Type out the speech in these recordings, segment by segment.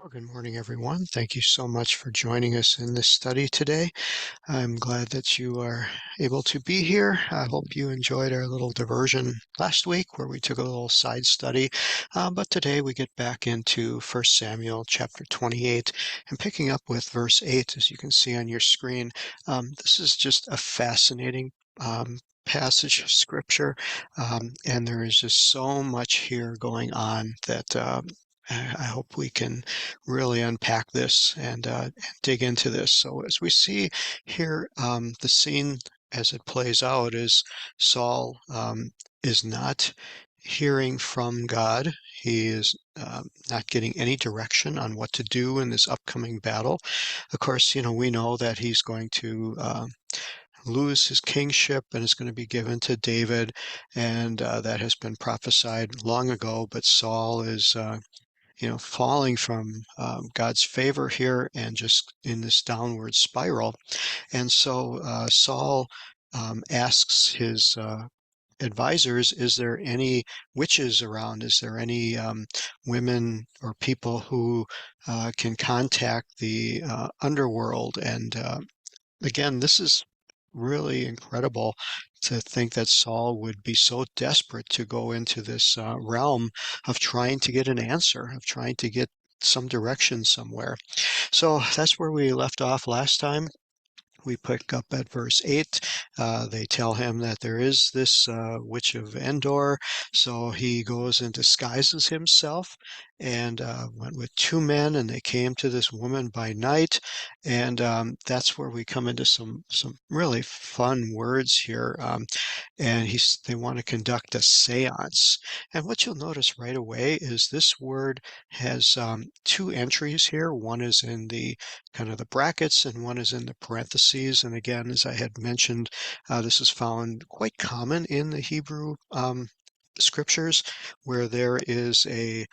Well, good morning, everyone. Thank you so much for joining us in this study today. I'm glad that you are able to be here. I hope you enjoyed our little diversion last week where we took a little side study. But today we get back into 1 Samuel chapter 28 and picking up with verse 8, as you can see on your screen. This is just a fascinating passage of scripture, and there is just so much here going on that I hope we can really unpack this and dig into this. So as we see here, the scene as it plays out is Saul is not hearing from God. He is not getting any direction on what to do in this upcoming battle. Of course, we know that he's going to lose his kingship and is going to be given to David, and that has been prophesied long ago. But Saul is falling from God's favor here and just in this downward spiral. And so Saul asks his advisors, is there any witches around? Is there any women or people who can contact the underworld? And again, this is really incredible to think that Saul would be so desperate to go into this realm of trying to get an answer, of trying to get some direction somewhere. So that's where we left off last time. We pick up at verse 8. They tell him that there is this witch of Endor, so he goes and disguises himself and went with two men, and they came to this woman by night. And that's where we come into some really fun words here. And they want to conduct a séance. And what you'll notice right away is this word has two entries here. One is in the kind of the brackets, and one is in the parentheses. And again, as I had mentioned, this is found quite common in the Hebrew scriptures, where there is a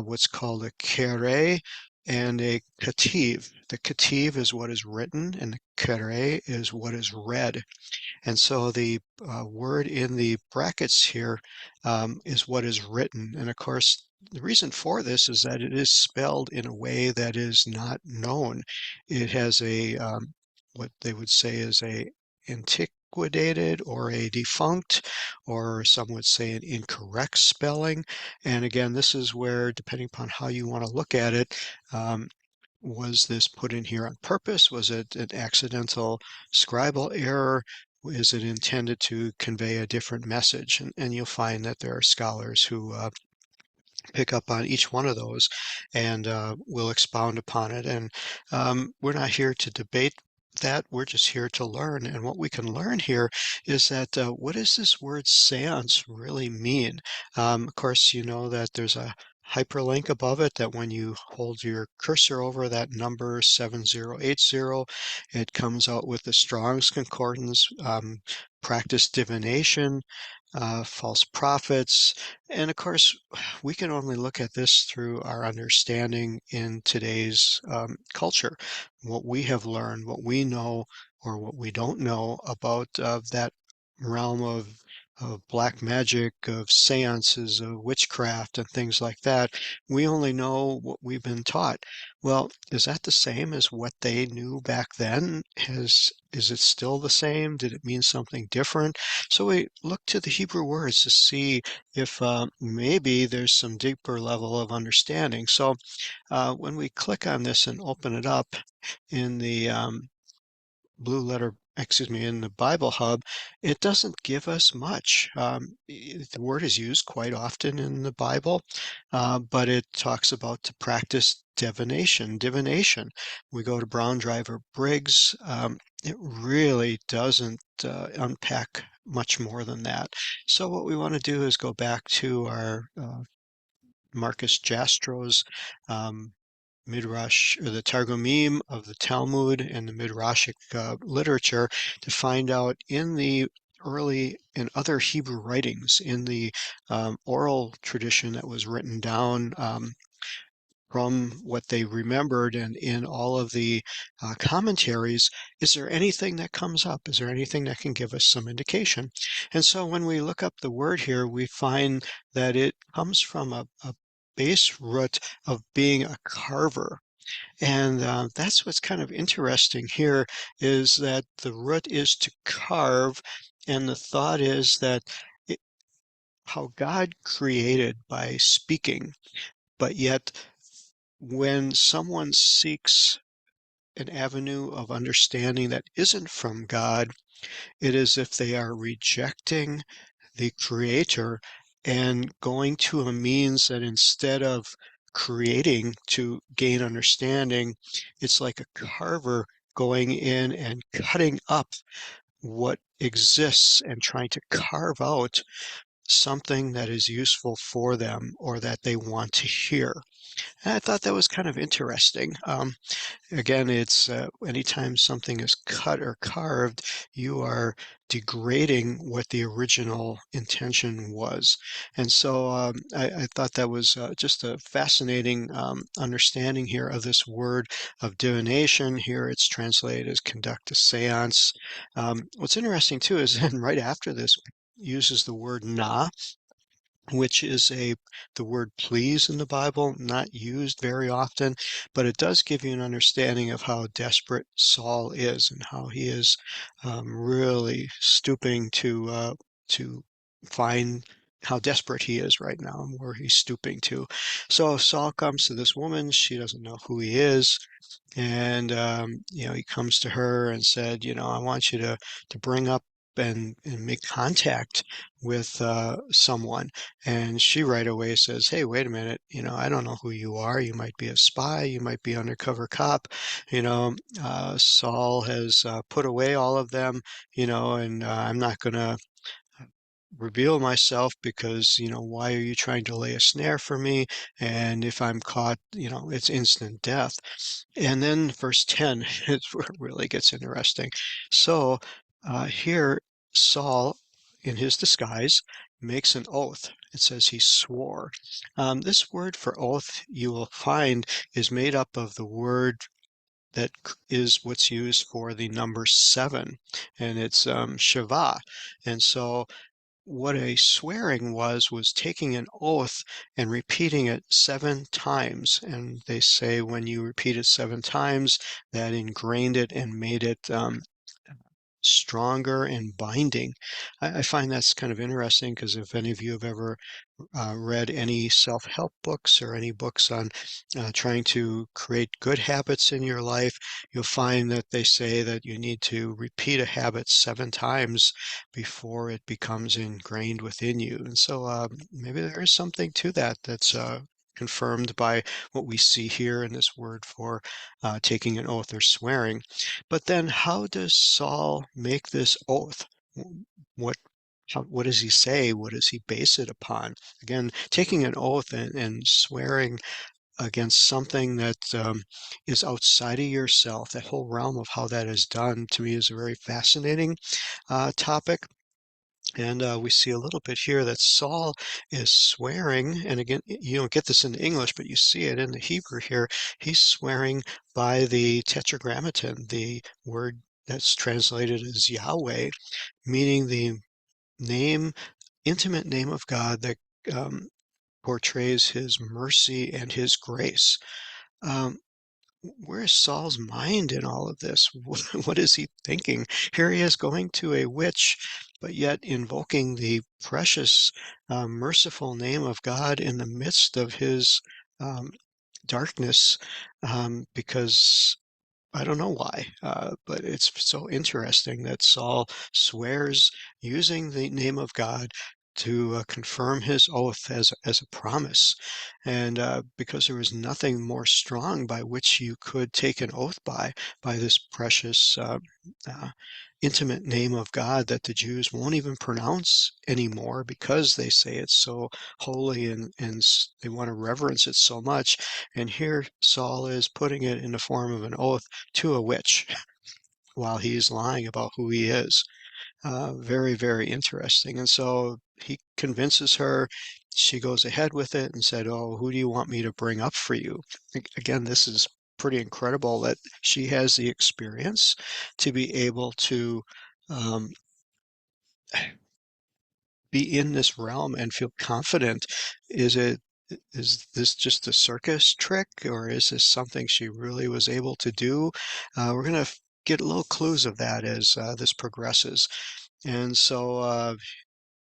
what's called a kere and a kativ. The kativ is what is written, and the kere is what is read. And so the word in the brackets here is what is written. And of course, the reason for this is that it is spelled in a way that is not known. It has a what they would say is a antiquated or a defunct, or some would say an incorrect spelling. And again, this is where, depending upon how you want to look at it, was this put in here on purpose? Was it an accidental scribal error? Is it intended to convey a different message? And you'll find that there are scholars who pick up on each one of those and will expound upon it. And we're not here to debate that. We're just here to learn. And what we can learn here is that what does this word seance really mean? Of course, you know that there's a hyperlink above it that when you hold your cursor over that number 7080, it comes out with the Strong's Concordance, practice divination, false prophets. And of course, we can only look at this through our understanding in today's culture, what we have learned, what we know, or what we don't know about that realm of black magic, of seances, of witchcraft, and things like that. We only know what we've been taught. Well, is that the same as what they knew back then? Is it still the same? Did it mean something different? So we look to the Hebrew words to see if maybe there's some deeper level of understanding. So when we click on this and open it up in the in the Bible Hub, it doesn't give us much. The word is used quite often in the Bible, but it talks about to practice divination. We go to Brown Driver Briggs. It really doesn't unpack much more than that. So what we want to do is go back to our Marcus Jastro's um, Midrash, or the Targumim of the Talmud and the Midrashic literature, to find out in the early and other Hebrew writings, in the oral tradition that was written down from what they remembered and in all of the commentaries, is there anything that comes up? Is there anything that can give us some indication? And so when we look up the word here, we find that it comes from a base root of being a carver. And that's what's kind of interesting here is that the root is to carve, and the thought is that it, how God created by speaking, but yet when someone seeks an avenue of understanding that isn't from God, it is if they are rejecting the creator and going to a means that instead of creating to gain understanding, it's like a carver going in and cutting up what exists and trying to carve out something that is useful for them or that they want to hear. And I thought that was kind of interesting. Again, it's anytime something is cut or carved, you are degrading what the original intention was. And so I thought that was just a fascinating understanding here of this word of divination. Here it's translated as conduct a séance. What's interesting too is then right after this uses the word na, which is the word please in the Bible, not used very often, but it does give you an understanding of how desperate Saul is and how he is really stooping to find how desperate he is right now and where he's stooping to. So Saul comes to this woman. She doesn't know who he is. And he comes to her and said, I want you to bring up and make contact with someone. And she right away says, hey, wait a minute, I don't know who you are. You might be a spy. You might be undercover cop. Saul has put away all of them, and I'm not going to reveal myself because, why are you trying to lay a snare for me? And if I'm caught, it's instant death. And then verse 10 is where it really gets interesting. So here, Saul, in his disguise, makes an oath. It says he swore. This word for oath, you will find, is made up of the word that is what's used for the number 7, and it's Shiva. And so what a swearing was taking an oath and repeating it 7 times. And they say when you repeat it 7 times, that ingrained it and made it stronger and binding. I find that's kind of interesting because if any of you have ever read any self-help books or any books on trying to create good habits in your life, you'll find that they say that you need to repeat a habit 7 times before it becomes ingrained within you. And so maybe there is something to that that's confirmed by what we see here in this word for taking an oath or swearing. But then how does Saul make this oath? What what does he say? What does he base it upon? Again, taking an oath and swearing against something that is outside of yourself, that whole realm of how that is done, to me is a very fascinating topic. And we see a little bit here that Saul is swearing, and again, you don't get this in English, but you see it in the Hebrew here. He's swearing by the Tetragrammaton, the word that's translated as Yahweh, meaning the name, intimate name of God that um, portrays his mercy and his grace. Um, where is Saul's mind in all of this? What is he thinking? Here he is going to a witch, but yet invoking the precious, merciful name of God in the midst of his um, darkness, because I don't know why, but it's so interesting that Saul swears using the name of God to confirm his oath as a promise. And because there was nothing more strong by which you could take an oath by this precious, uh, intimate name of God that the Jews won't even pronounce anymore because they say it's so holy and they want to reverence it so much. And here Saul is putting it in the form of an oath to a witch while he's lying about who he is. Very, very interesting. And so he convinces her. She goes ahead with it and said, oh, who do you want me to bring up for you? Again, this is pretty incredible that she has the experience to be able to um, be in this realm and feel confident. Is it Is this just a circus trick, or is this something she really was able to do? We're going to get little clues of that as this progresses. And so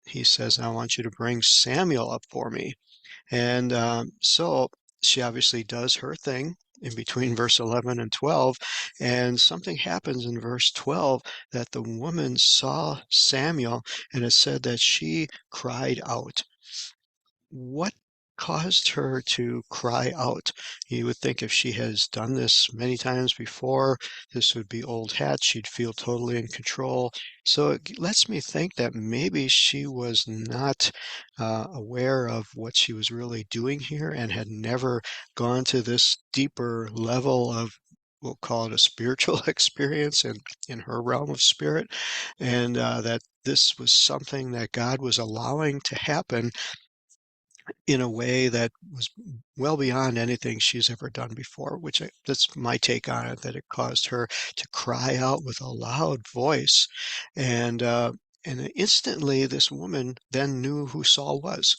he says, I want you to bring Samuel up for me. And so she obviously does her thing in between verse 11 and 12. And something happens in verse 12 that the woman saw Samuel, and it said that she cried out. What caused her to cry out? You would think if she has done this many times before, this would be old hat. She'd feel totally in control. So it lets me think that maybe she was not aware of what she was really doing here and had never gone to this deeper level of, we'll call it a spiritual experience in her realm of spirit, and that this was something that God was allowing to happen in a way that was well beyond anything she's ever done before, that's my take on it, that it caused her to cry out with a loud voice. And, uh, and instantly, this woman then knew who Saul was.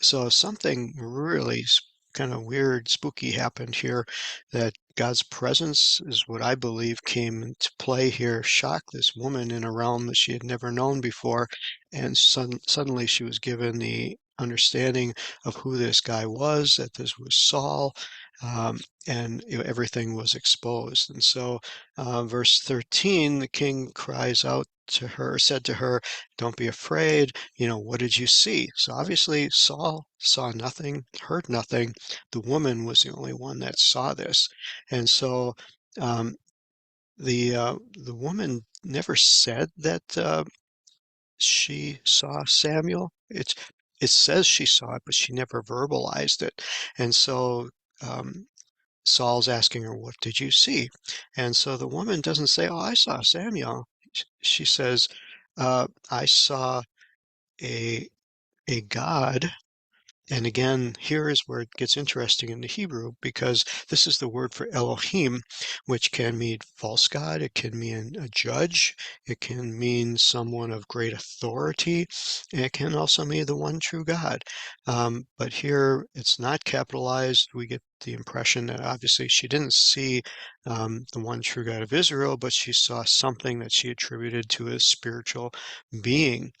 So something really kind of weird, spooky happened here, that God's presence is what I believe came into play here, shocked this woman in a realm that she had never known before. And suddenly she was given the understanding of who this guy was, that this was Saul, um, and everything was exposed. And so, verse 13, the king cries out to her, said to her, don't be afraid. What did you see? So obviously Saul saw nothing, heard nothing. The woman was the only one that saw this. And so um, the woman never said that she saw Samuel. It says she saw it, but she never verbalized it. And so Saul's asking her, "What did you see?" And so the woman doesn't say, "Oh, I saw Samuel." She says, "I saw a a God." And again, here is where it gets interesting in the Hebrew, because this is the word for Elohim, which can mean false god, it can mean a judge, it can mean someone of great authority, and it can also mean the one true God. But here it's not capitalized. We get the impression that obviously she didn't see the one true God of Israel, but she saw something that she attributed to a spiritual being.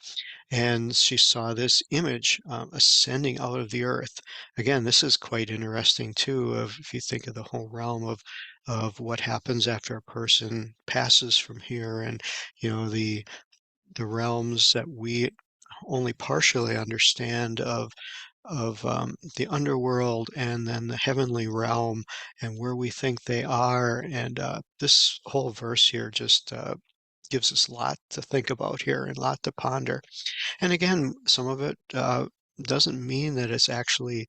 And she saw this image ascending out of the earth. Again, this is quite interesting too. Of if you think of the whole realm of what happens after a person passes from here, and the realms that we only partially understand of the underworld, and then the heavenly realm, and where we think they are. And this whole verse here just gives us a lot to think about here and a lot to ponder. And again, some of it doesn't mean that it's actually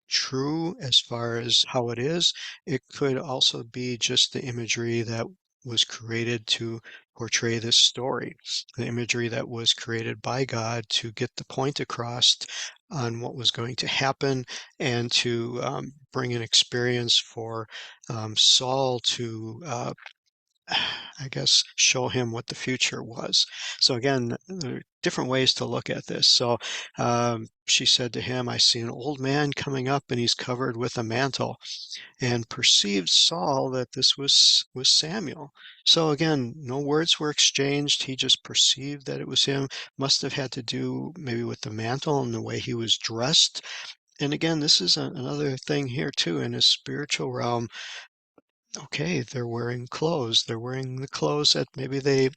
true as far as how it is. It could also be just the imagery that was created to portray this story, the imagery that was created by God to get the point across on what was going to happen, and to bring an experience for Saul to I guess, show him what the future was. So again, there are different ways to look at this. So she said to him, I see an old man coming up, and he's covered with a mantle, and perceived Saul that this was Samuel. So again, no words were exchanged. He just perceived that it was him. Must have had to do maybe with the mantle and the way he was dressed. And again, this is another thing here too in his spiritual realm. Okay, they're wearing clothes. They're wearing the clothes that maybe they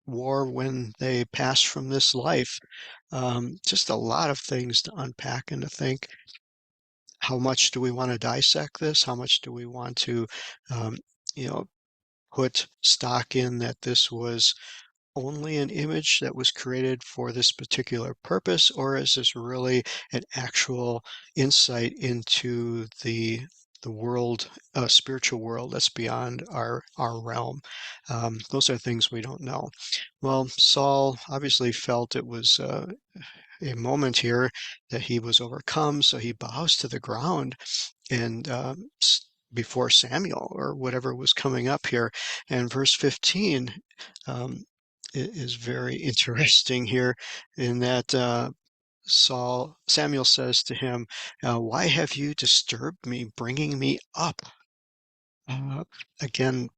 wore when they passed from this life. Just a lot of things to unpack and to think. How much do we want to dissect this? How much do we want to, um, you know, put stock in that this was only an image that was created for this particular purpose, or is this really an actual insight into the world, spiritual world that's beyond our realm? Those are things we don't know. Well, Saul obviously felt it was a moment here that he was overcome, so he bows to the ground and before Samuel or whatever was coming up here. And verse 15 um, is very interesting here, in that Samuel says to him, "Why have you disturbed me, bringing me up?" Uh, Again,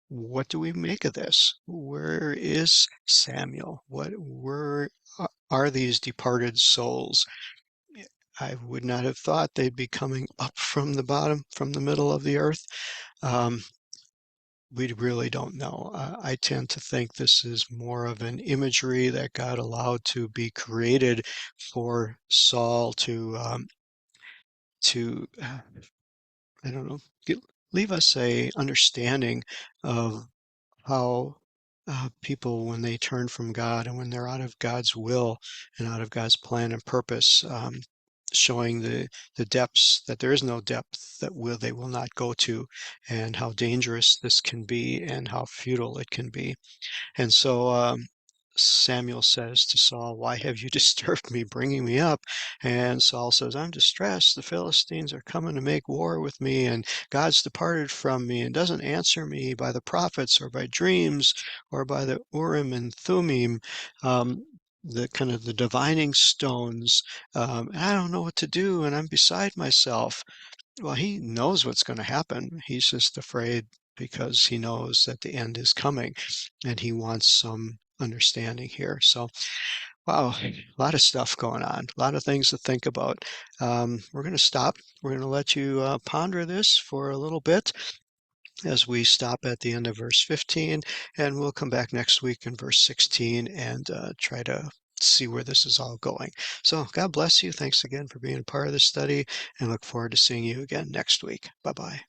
what do we make of this? Where is Samuel? Where are these departed souls? I would not have thought they'd be coming up from the bottom, from the middle of the earth. Um, we really don't know. I tend to think this is more of an imagery that God allowed to be created for Saul to I don't know, leave us a understanding of how people, when they turn from God and when they're out of God's will and out of God's plan and purpose, showing the depths that there is no depth that they will not go to, and how dangerous this can be and how futile it can be. And so Samuel says to Saul, "Why have you disturbed me, bringing me up?" And Saul says, "I'm distressed. The Philistines are coming to make war with me, and God's departed from me and doesn't answer me by the prophets or by dreams or by the Urim and Thummim, um, the kind of the divining stones. And I don't know what to do, and I'm beside myself." Well, he knows what's going to happen. He's just afraid because he knows that the end is coming, and he wants some understanding here. So, wow, a lot of stuff going on, a lot of things to think about. We're going to stop. We're going to let you ponder this for a little bit as we stop at the end of verse 15, and we'll come back next week in verse 16 and try to see where this is all going. So God bless you. Thanks again for being a part of this study, and look forward to seeing you again next week. Bye-bye.